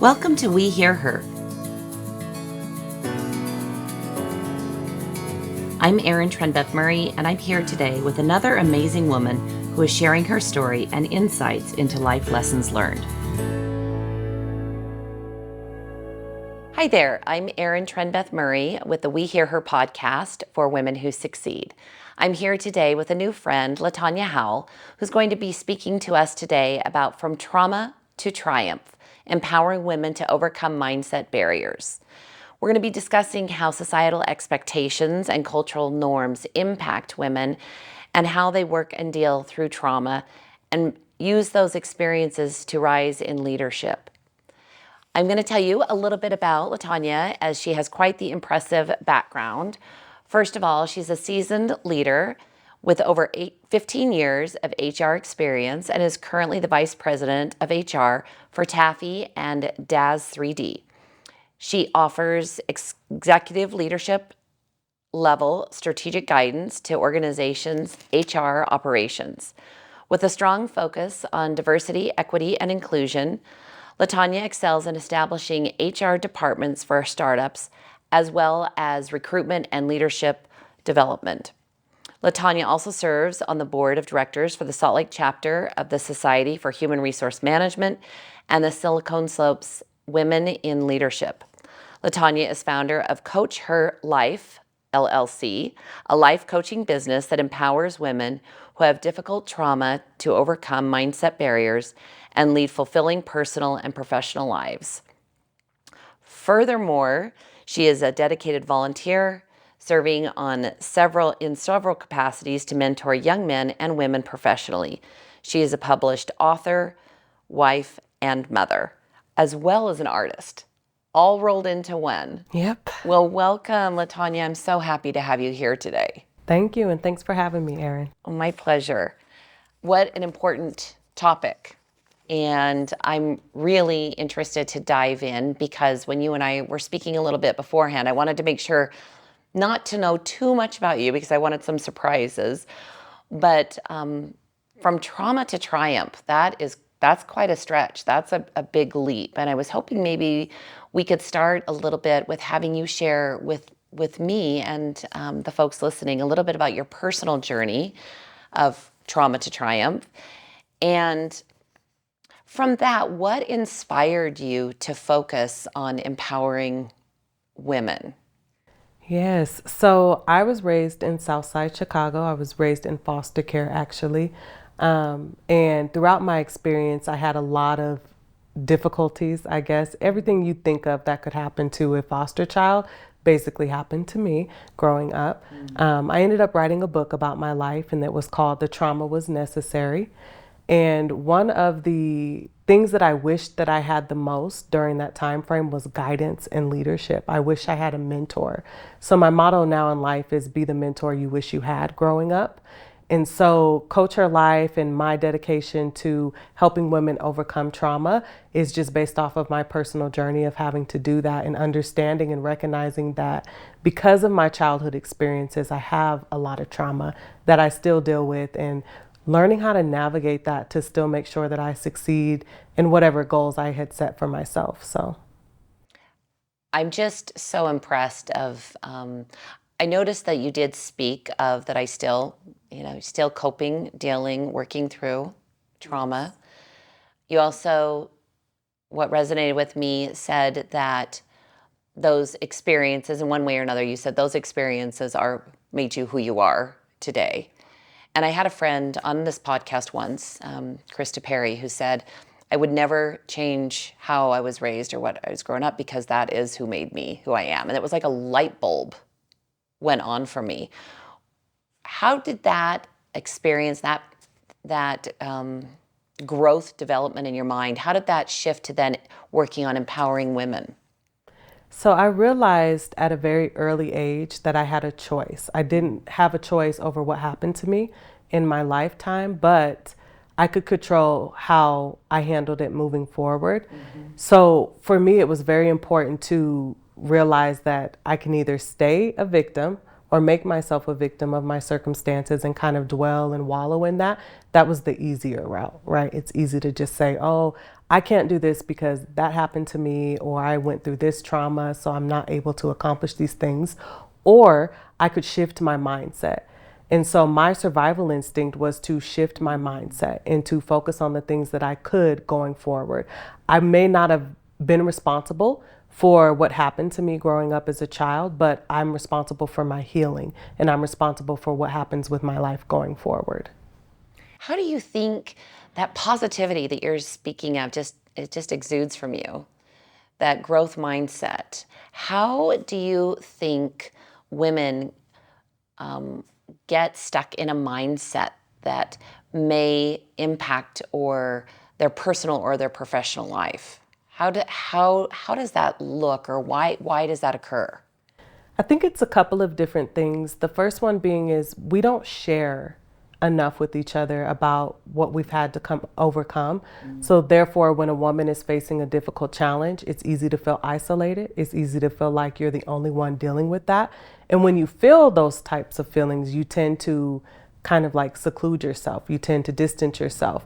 Welcome to We Hear Her. I'm Erin Trenbeth Murray, and I'm here today with another amazing woman who is sharing her story and insights into life lessons learned. Hi there, I'm Erin Trenbeth Murray with the We Hear Her podcast for women who succeed. I'm here today with a new friend, Latonya Howell, who's going to be speaking to us today about From Trauma to Triumph, empowering women to overcome mindset barriers. We're going to be discussing how societal expectations and cultural norms impact women and how they work and deal through trauma and use those experiences to rise in leadership. I'm going to tell you a little bit about Latonya, as she has quite the impressive background. First of all, she's a seasoned leader with over 15 years of HR experience and is currently the Vice President of HR for Taffy and Daz 3D. She offers executive leadership level strategic guidance to organizations' HR operations. With a strong focus on diversity, equity, and inclusion, Latonya excels in establishing HR departments for startups, as well as recruitment and leadership development. Latonya also serves on the board of directors for the Salt Lake chapter of the Society for Human Resource Management and the Silicon Slopes Women in Leadership. Latonya is founder of Coach Her Life, LLC, a life coaching business that empowers women who have difficult trauma to overcome mindset barriers and lead fulfilling personal and professional lives. Furthermore, she is a dedicated volunteer, serving in several capacities to mentor young men and women professionally. She is a published author, wife, and mother, as well as an artist, all rolled into one. Yep. Well, welcome, Latonya. I'm so happy to have you here today. Thank you, and thanks for having me, Erin. Oh, my pleasure. What an important topic. And I'm really interested to dive in because when you and I were speaking a little bit beforehand, I wanted to make sure not to know too much about you because I wanted some surprises. But from trauma to triumph, that's quite a stretch. That's a big leap. And I was hoping maybe we could start a little bit with having you share with me and the folks listening a little bit about your personal journey of trauma to triumph. And from that, what inspired you to focus on empowering women? Yes, so I was raised in Southside Chicago. I was raised in foster care, actually. And throughout my experience, I had a lot of difficulties, I guess. Everything you think of that could happen to a foster child basically happened to me growing up. I ended up writing a book about my life, and it was called The Trauma Was Necessary. And one of the things that I wished that I had the most during that time frame was guidance and leadership. I wish I had a mentor. So my motto now in life is be the mentor you wish you had growing up. And so Coach Her Life and my dedication to helping women overcome trauma is just based off of my personal journey of having to do that and understanding and recognizing that because of my childhood experiences, I have a lot of trauma that I still deal with, and learning how to navigate that to still make sure that I succeed in whatever goals I had set for myself. So I'm just so impressed of, I noticed that you did speak of that I still coping, dealing, working through trauma. You also, what resonated with me, said that those experiences, in one way or another, you said those experiences made you who you are today. And I had a friend on this podcast once, Krista Perry, who said, I would never change how I was raised or what I was growing up because that is who made me who I am. And it was like a light bulb went on for me. How did that experience, that growth development in your mind, how did that shift to then working on empowering women? So I realized at a very early age that I had a choice. I didn't have a choice over what happened to me in my lifetime, but I could control how I handled it moving forward. So for me, it was very important to realize that I can either stay a victim or make myself a victim of my circumstances and kind of dwell and wallow in that. That was the easier route, right? It's easy to just say, oh, I can't do this because that happened to me, or I went through this trauma, so I'm not able to accomplish these things. Or I could shift my mindset. And so my survival instinct was to shift my mindset and to focus on the things that I could going forward. I may not have been responsible for what happened to me growing up as a child, but I'm responsible for my healing and I'm responsible for what happens with my life going forward. How do you think that positivity that you're speaking of just exudes from you? That growth mindset. How do you think women get stuck in a mindset that may impact or their personal or their professional life? How does that look, or why does that occur? I think it's a couple of different things. The first one being is we don't share enough with each other about what we've had to overcome. So therefore, when a woman is facing a difficult challenge, it's easy to feel isolated. It's easy to feel like you're the only one dealing with that. And when you feel those types of feelings, you tend to kind of like seclude yourself. You tend to distance yourself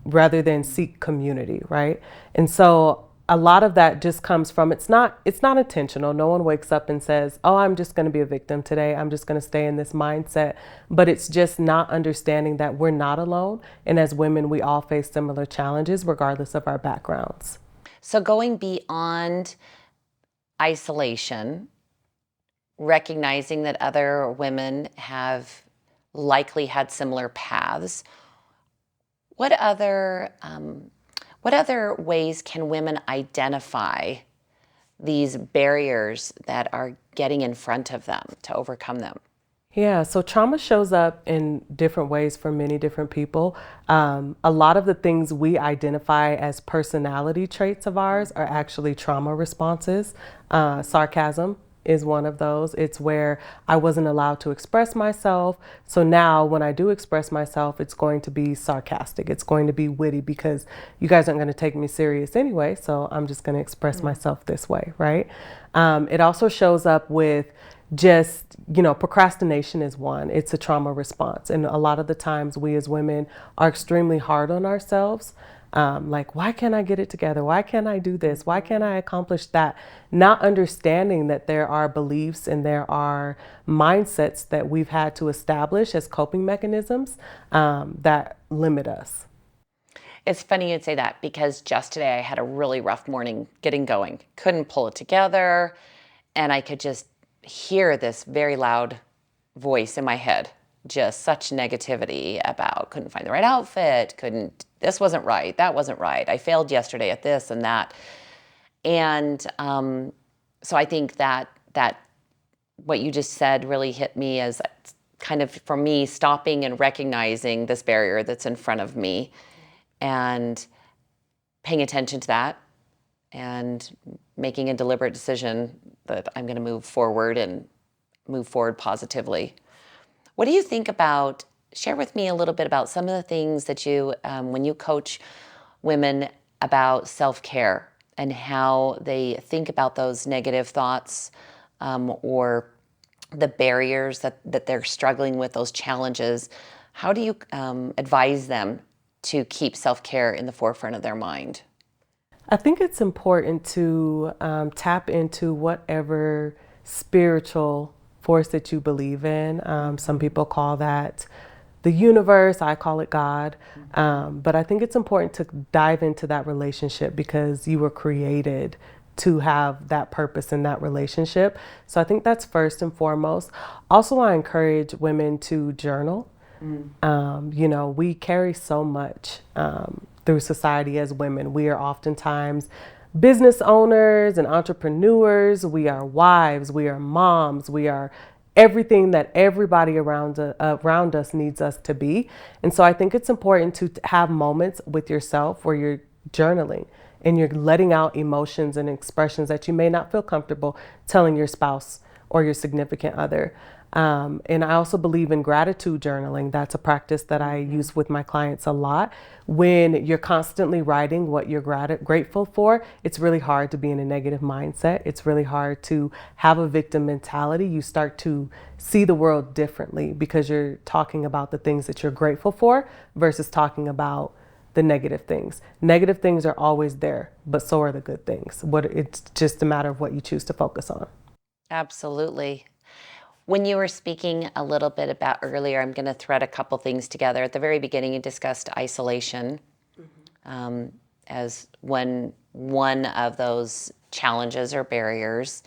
rather than seek community, right? And so a lot of that just comes from it's not intentional. No one wakes up and says, "Oh, I'm just going to be a victim today. I'm just going to stay in this mindset." But it's just not understanding that we're not alone, and as women, we all face similar challenges regardless of our backgrounds. So going beyond isolation, recognizing that other women have likely had similar paths, what other ways can women identify these barriers that are getting in front of them to overcome them? Yeah, so trauma shows up in different ways for many different people. A lot of the things we identify as personality traits of ours are actually trauma responses. Sarcasm is one of those. It's where I wasn't allowed to express myself. So now when I do express myself, it's going to be sarcastic. It's going to be witty because you guys aren't going to take me serious anyway. So I'm just going to express myself this way, right? It also shows up with procrastination is one. It's a trauma response. And a lot of the times we as women are extremely hard on ourselves. Like, why can't I get it together? Why can't I do this? Why can't I accomplish that? Not understanding that there are beliefs and there are mindsets that we've had to establish as coping mechanisms that limit us. It's funny you'd say that because just today I had a really rough morning getting going. Couldn't pull it together, and I could just hear this very loud voice in my head, just such negativity about couldn't find the right outfit, this wasn't right, that wasn't right, I failed yesterday at this and that. And so I think that what you just said really hit me as kind of, for me, stopping and recognizing this barrier that's in front of me and paying attention to that and making a deliberate decision that I'm going to move forward and move forward positively. What do you think about, share with me a little bit about some of the things that you, when you coach women about self-care and how they think about those negative thoughts or the barriers that they're struggling with, those challenges, how do you advise them to keep self-care in the forefront of their mind? I think it's important to tap into whatever spiritual force that you believe in. Some people call that the universe, I call it God. But I think it's important to dive into that relationship because you were created to have that purpose in that relationship. So I think that's first and foremost. Also, I encourage women to journal. We carry so much through society as women. We are oftentimes business owners and entrepreneurs. We are wives. We are moms. We are everything that everybody around us needs us to be. And so I think it's important to have moments with yourself where you're journaling and you're letting out emotions and expressions that you may not feel comfortable telling your spouse or your significant other. And I also believe in gratitude journaling. That's a practice that I use with my clients a lot. When you're constantly writing what you're grateful for, it's really hard to be in a negative mindset. It's really hard to have a victim mentality. You start to see the world differently because you're talking about the things that you're grateful for versus talking about the negative things. Negative things are always there, but so are the good things. It's just a matter of what you choose to focus on. Absolutely. When you were speaking a little bit about earlier, I'm going to thread a couple things together. At the very beginning, you discussed isolation as one of those challenges or barriers.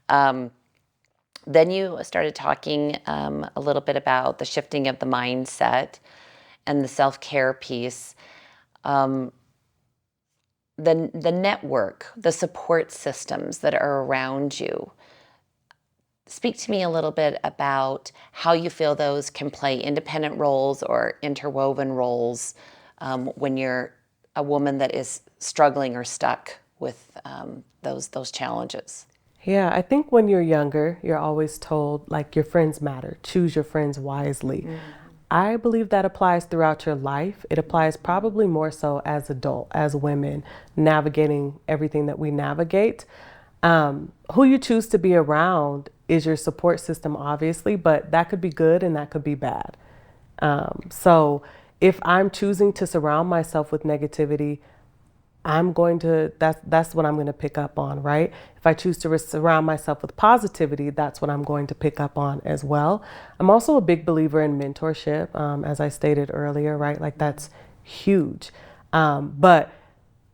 Then you started talking a little bit about the shifting of the mindset and the self-care piece. The network, the support systems that are around you. Speak to me a little bit about how you feel those can play independent roles or interwoven roles when you're a woman that is struggling or stuck with those challenges. Yeah, I think when you're younger, you're always told like your friends matter, choose your friends wisely. I believe that applies throughout your life. It applies probably more so as adult, as women, navigating everything that we navigate. Who you choose to be around is your support system, obviously, but that could be good and that could be bad. So if I'm choosing to surround myself with negativity, that's what I'm going to pick up on, right? If I choose to surround myself with positivity, that's what I'm going to pick up on as well. I'm also a big believer in mentorship, as I stated earlier, right? Like that's huge. But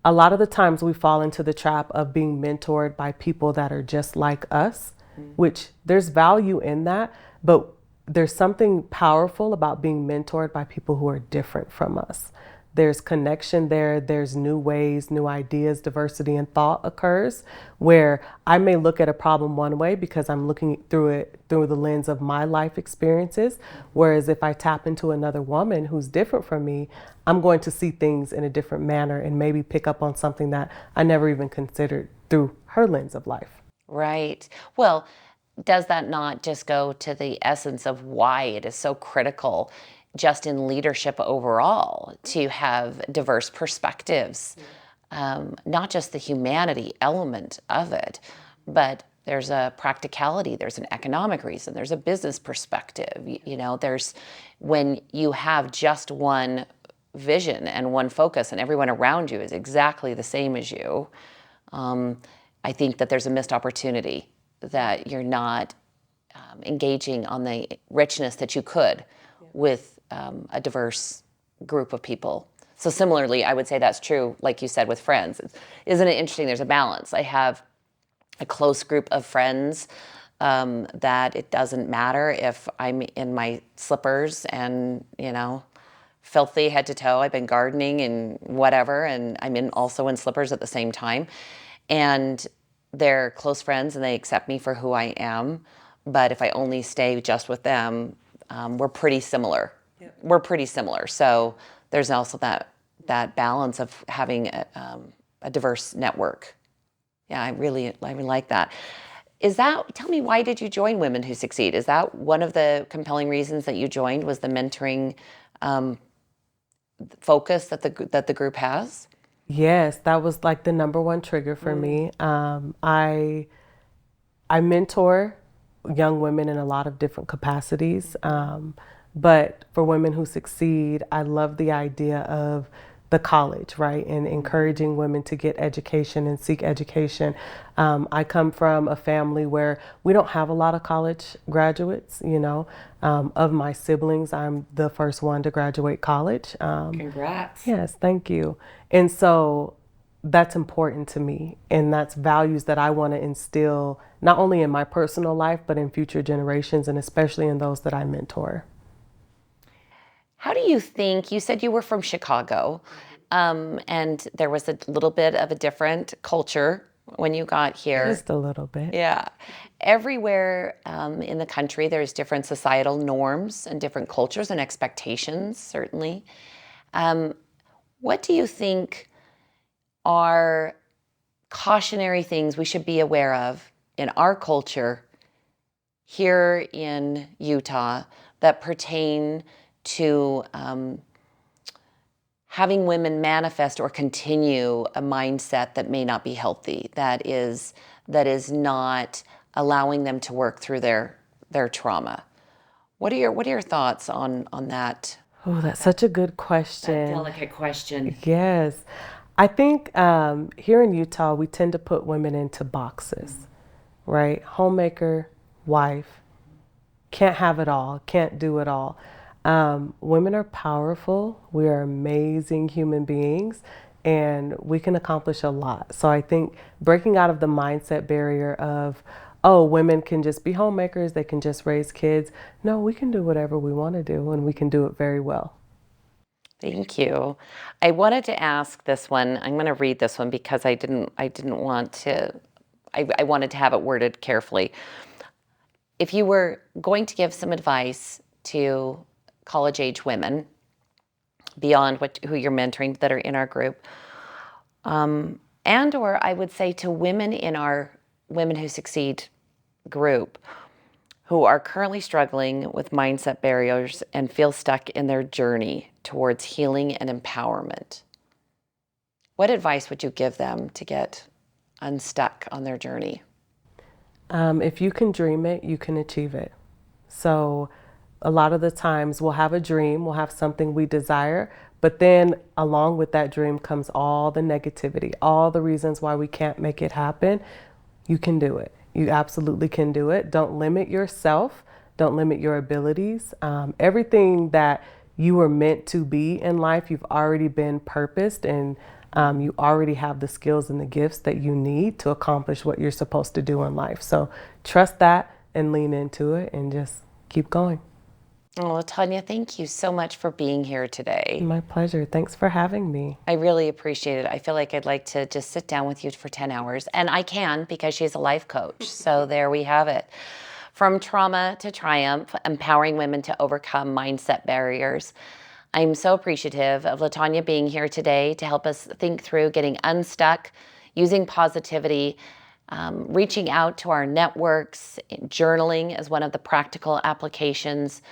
a lot of the times we fall into the trap of being mentored by people that are just like us, which there's value in that, but there's something powerful about being mentored by people who are different from us. There's connection there, there's new ways, new ideas, diversity in thought occurs where I may look at a problem one way because I'm looking through it through the lens of my life experiences. Whereas if I tap into another woman who's different from me, I'm going to see things in a different manner and maybe pick up on something that I never even considered through her lens of life. Right. Well, does that not just go to the essence of why it is so critical just in leadership overall to have diverse perspectives? Not just the humanity element of it, but there's a practicality, there's an economic reason, there's a business perspective. There's when you have just one vision and one focus and everyone around you is exactly the same as you, I think that there's a missed opportunity that you're not engaging on the richness that you could with a diverse group of people. So similarly, I would say that's true, like you said, with friends. Isn't it interesting? There's a balance. I have a close group of friends that it doesn't matter if I'm in my slippers and, filthy head to toe. I've been gardening and whatever, and also in slippers at the same time. And they're close friends and they accept me for who I am. But if I only stay just with them, we're pretty similar. Yep. We're pretty similar. So there's also that balance of having a diverse network. Yeah, I really like that. Tell me, why did you join Women Who Succeed? Is that one of the compelling reasons that you joined, was the mentoring focus that the group has? Yes, that was like the number one trigger for me. I mentor young women in a lot of different capacities. But for Women Who Succeed, I love the idea of the college, right? And encouraging women to get education and seek education. I come from a family where we don't have a lot of college graduates, Of my siblings, I'm the first one to graduate college. Congrats. Yes, thank you. And so that's important to me. And that's values that I want to instill not only in my personal life, but in future generations, and especially in those that I mentor. How do you think, you said you were from Chicago, and there was a little bit of a different culture when you got here. Just a little bit. Yeah. Everywhere in the country, there's different societal norms and different cultures and expectations, certainly. What do you think are cautionary things we should be aware of in our culture here in Utah that pertain to having women manifest or continue a mindset that may not be healthy, that is not allowing them to work through their trauma? What are your thoughts on that? Oh, that's such a good That question. delicate question. Yes. I think here in Utah, we tend to put women into boxes, right? Homemaker, wife, can't have it all, can't do it all. Women are powerful. We are amazing human beings and we can accomplish a lot. So I think breaking out of the mindset barrier of, oh, women can just be homemakers, they can just raise kids. No, we can do whatever we want to do and we can do it very well. Thank you. I wanted to ask this one. I'm going to read this one because I didn't want to I wanted to have it worded carefully. If you were going to give some advice to college age women beyond who you're mentoring that are in our group, and or I would say to women in our Women Who Succeed group who are currently struggling with mindset barriers and feel stuck in their journey towards healing and empowerment, what advice would you give them to get unstuck on their journey? If you can dream it, you can achieve it. So, a lot of the times we'll have a dream, we'll have something we desire, but then along with that dream comes all the negativity, all the reasons why we can't make it happen. You can do it. You absolutely can do it. Don't limit yourself, don't limit your abilities. Everything that you were meant to be in life, you've already been purposed and you already have the skills and the gifts that you need to accomplish what you're supposed to do in life. So trust that and lean into it and just keep going. Oh, Tanya, thank you so much for being here today. My pleasure. Thanks for having me. I really appreciate it. I feel like I'd like to just sit down with you for 10 hours, and I can because she's a life coach. So there we have it. From trauma to triumph, empowering women to overcome mindset barriers. I'm so appreciative of Latonya being here today to help us think through getting unstuck, using positivity, reaching out to our networks, journaling as one of the practical applications,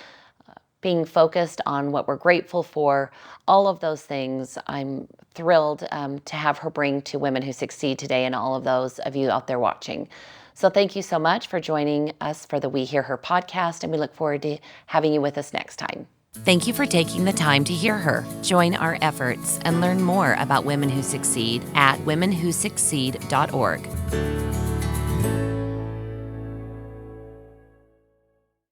being focused on what we're grateful for, all of those things. I'm thrilled to have her bring to Women Who Succeed today and all of those of you out there watching. So thank you so much for joining us for the We Hear Her podcast, and we look forward to having you with us next time. Thank you for taking the time to hear her. Join our efforts and learn more about Women Who Succeed at womenwhosucceed.org.